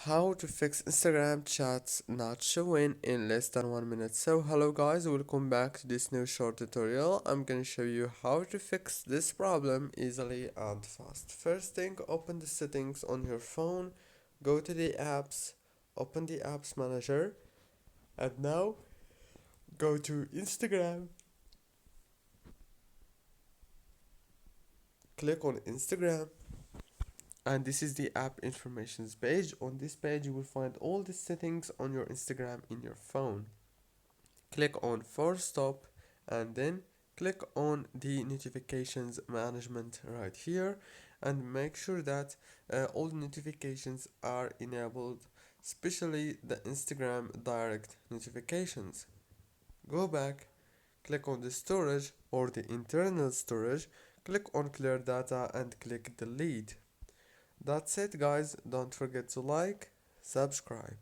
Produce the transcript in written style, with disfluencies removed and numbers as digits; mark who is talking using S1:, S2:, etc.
S1: How to fix Instagram chats not showing in less than 1 minute. So hello guys, welcome back to this new short tutorial. I'm gonna show you how to fix this problem easily and fast. First thing, open the settings on your phone, go to the apps, open the apps manager, and now go to Instagram. Click on Instagram, and this is the app informations page. On this page you will find all the settings on your Instagram in your phone. Click on force stop and then click on the notifications management right here, and make sure that all the notifications are enabled, especially the Instagram direct notifications. Go back, click on the storage or the internal storage, click on clear data and click delete. That's it guys, don't forget to like, subscribe.